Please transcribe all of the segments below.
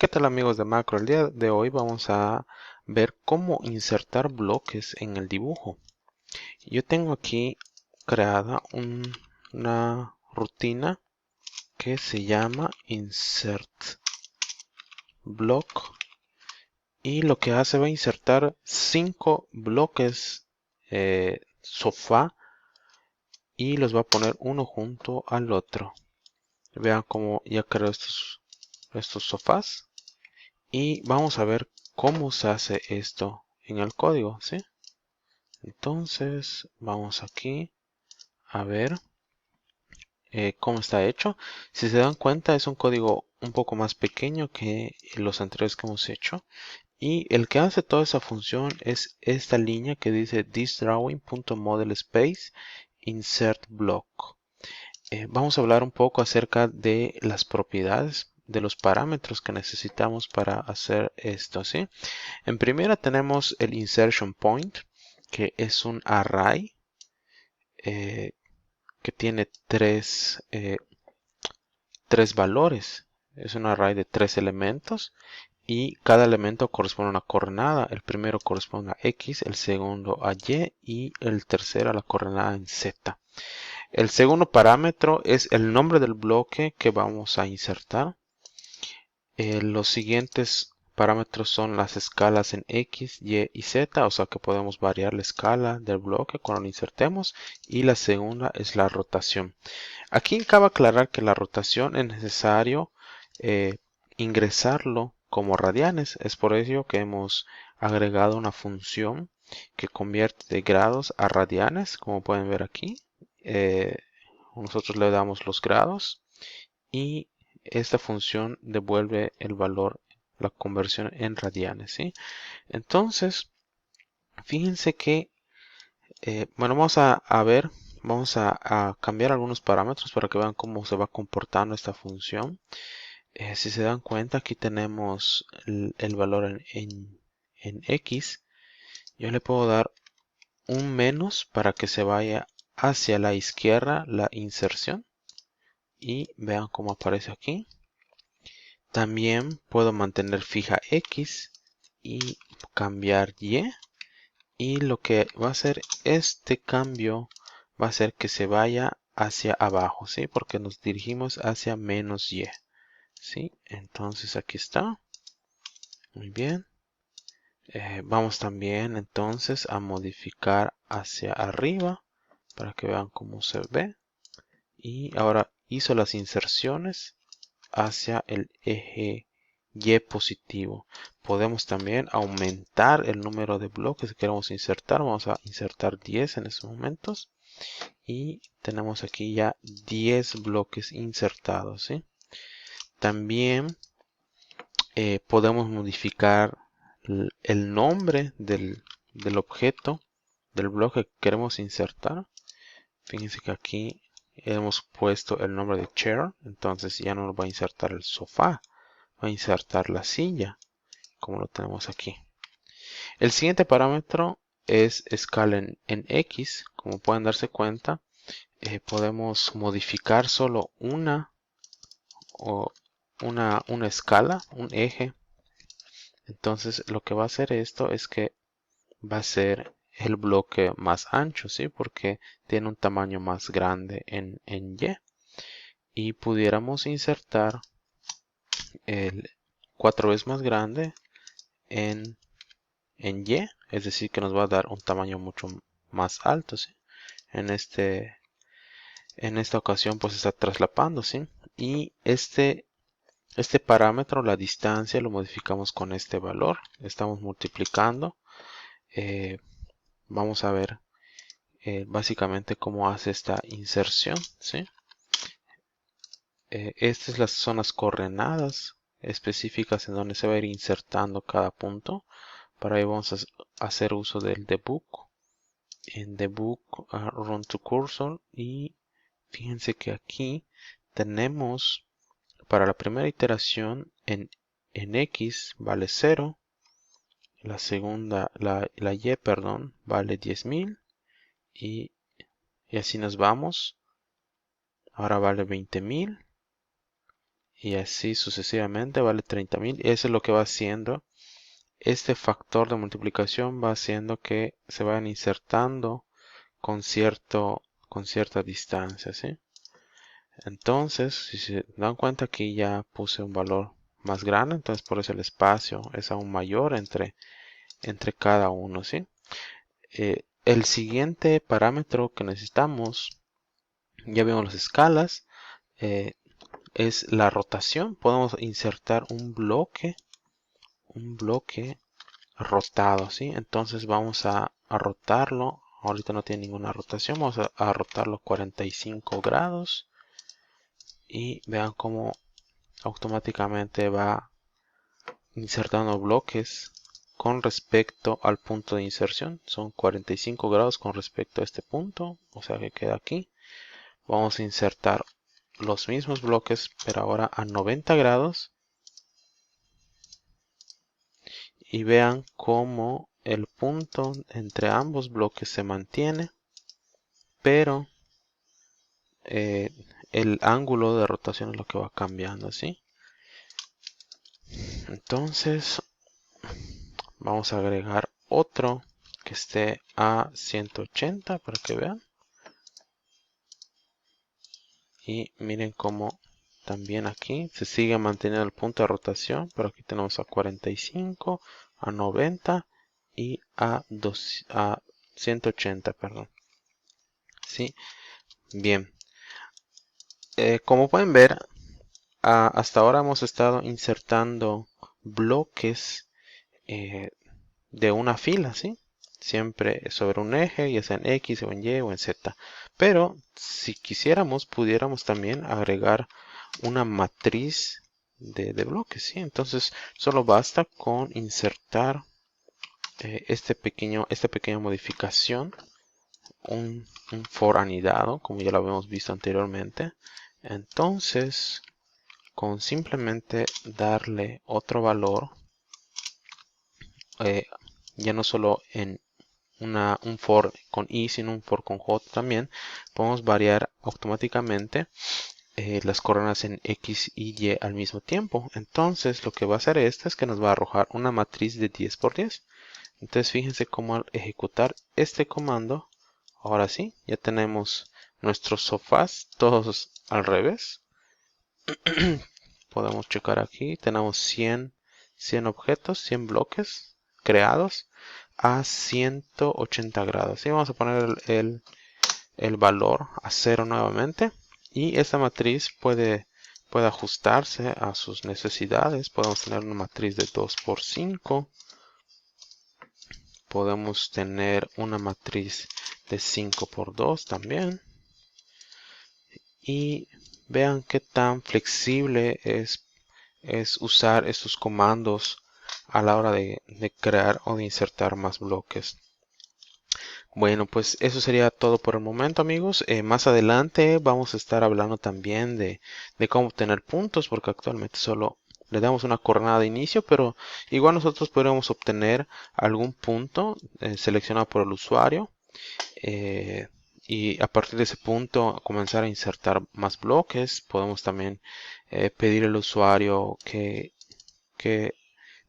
¿Qué tal amigos de Macro? El día de hoy vamos a ver cómo insertar bloques en el dibujo. Yo tengo aquí creada una rutina que se llama Insert Block y lo que hace va a insertar 5 bloques sofá y los va a poner uno junto al otro. Vean cómo ya creo estos sofás. Y vamos a ver cómo se hace esto en el código, ¿sí? Entonces, vamos aquí a ver cómo está hecho. Si se dan cuenta, es un código un poco más pequeño que los anteriores que hemos hecho. Y el que hace toda esa función es esta línea que dice thisDrawing.modelSpace insert block. Vamos a hablar un poco acerca de las propiedades de los parámetros que necesitamos para hacer esto, ¿sí? En primera tenemos el insertion point, que es un array que tiene tres valores. Es un array de 3 elementos y cada elemento corresponde a una coordenada. El primero corresponde a X, el segundo a Y el tercero a la coordenada en Z. El segundo parámetro es el nombre del bloque que vamos a insertar. Los siguientes parámetros son las escalas en X, Y y Z, o sea que podemos variar la escala del bloque cuando lo insertemos. Y la segunda es la rotación. Aquí cabe aclarar que la rotación es necesario ingresarlo como radianes. Es por ello que hemos agregado una función que convierte de grados a radianes, como pueden ver aquí. Nosotros le damos los grados y esta función devuelve el valor, la conversión en radianes, ¿sí? Entonces, fíjense que, bueno, vamos a ver, vamos a cambiar algunos parámetros para que vean cómo se va comportando esta función. Si se dan cuenta, aquí tenemos el valor en X. Yo le puedo dar un menos para que se vaya hacia la izquierda la inserción. Y vean cómo aparece aquí. También puedo mantener fija X y cambiar Y. Y lo que va a hacer este cambio va a hacer que se vaya hacia abajo, ¿sí? Porque nos dirigimos hacia menos Y, ¿sí? Entonces aquí está. Muy bien. Vamos también entonces a modificar hacia arriba para que vean cómo se ve. Y ahora hizo las inserciones hacia el eje Y positivo. Podemos también aumentar el número de bloques que queremos insertar. Vamos a insertar 10 en estos momentos. Y tenemos aquí ya 10 bloques insertados, ¿sí? También podemos modificar el nombre del objeto, del bloque que queremos insertar. Fíjense que aquí hemos puesto el nombre de chair, entonces ya no nos va a insertar el sofá, va a insertar la silla, como lo tenemos aquí. El siguiente parámetro es escala en X. Como pueden darse cuenta, podemos modificar solo una escala, un eje. Entonces lo que va a hacer esto es que va a ser el bloque más ancho, ¿sí? Porque tiene un tamaño más grande en Y. Y pudiéramos insertar el 4 veces más grande en Y, es decir, que nos va a dar un tamaño mucho más alto, ¿sí? En esta ocasión pues está traslapando, ¿sí? Y este parámetro, la distancia, lo modificamos con este valor. Estamos multiplicando. Vamos a ver básicamente cómo hace esta inserción, ¿sí? Estas son las coordenadas específicas en donde se va a ir insertando cada punto. Para ello vamos a hacer uso del debug. En debug run to cursor y fíjense que aquí tenemos para la primera iteración en X vale 0, la segunda, la Y, perdón, vale 10.000 y así nos vamos. Ahora vale 20.000 y así sucesivamente vale 30.000. Eso es lo que va haciendo. Este factor de multiplicación va haciendo que se vayan insertando con cierta distancia, ¿sí? Entonces, si se dan cuenta, aquí ya puse un valor más grande, entonces por eso el espacio es aún mayor entre cada uno, ¿sí? El siguiente parámetro que necesitamos, ya vimos las escalas, es la rotación. Podemos insertar un bloque rotado, ¿sí? Entonces vamos a rotarlo. Ahorita no tiene ninguna rotación. Vamos a rotarlo 45 grados. Y vean cómo automáticamente va insertando bloques con respecto al punto de inserción. Son 45 grados con respecto a este punto. O sea que queda aquí. Vamos a insertar los mismos bloques, pero ahora a 90 grados. Y vean cómo el punto entre ambos bloques se mantiene, pero el ángulo de rotación es lo que va cambiando, ¿sí? Entonces vamos a agregar otro que esté a 180 para que vean. Y miren cómo también aquí se sigue manteniendo el punto de rotación, pero aquí tenemos a 45, a 90 y a 180, perdón. ¿Sí? Bien. Como pueden ver, hasta ahora hemos estado insertando bloques de una fila, ¿sí? Siempre sobre un eje, ya sea en X o en Y o en Z. Pero si quisiéramos, pudiéramos también agregar una matriz de bloques, ¿sí? Entonces solo basta con insertar esta pequeña modificación, un for anidado, como ya lo habíamos visto anteriormente. Entonces, con simplemente darle otro valor, ya no solo en un for con i, sino un for con j también, podemos variar automáticamente las coordenadas en x y y al mismo tiempo. Entonces lo que va a hacer esta es que nos va a arrojar una matriz de 10 por 10. Entonces fíjense cómo al ejecutar este comando, ahora sí, ya tenemos nuestros sofás todos al revés. Podemos checar aquí, tenemos 100 objetos, 100 bloques creados a 180 grados. Y vamos a poner el valor a 0 nuevamente. Y esta matriz puede ajustarse a sus necesidades. Podemos tener una matriz de 2 por 5. Podemos tener una matriz de 5 por 2 también. Y vean qué tan flexible es usar estos comandos a la hora de crear o de insertar más bloques. Bueno, pues eso sería todo por el momento, amigos. Más adelante vamos a estar hablando también de cómo obtener puntos, porque actualmente solo le damos una coordenada de inicio, pero igual nosotros podríamos obtener algún punto seleccionado por el usuario. Y a partir de ese punto comenzar a insertar más bloques. Podemos también pedir al usuario qué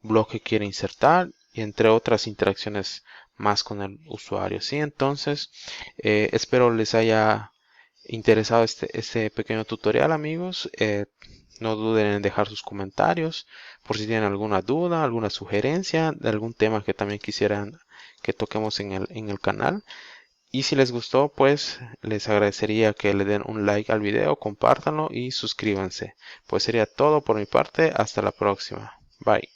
bloque quiere insertar, y entre otras interacciones más con el usuario, ¿sí? Entonces espero les haya interesado este pequeño tutorial, amigos. No duden en dejar sus comentarios por si tienen alguna duda, alguna sugerencia de algún tema que también quisieran que toquemos en el canal. Y si les gustó, pues les agradecería que le den un like al video, compártanlo y suscríbanse. Pues sería todo por mi parte. Hasta la próxima. Bye.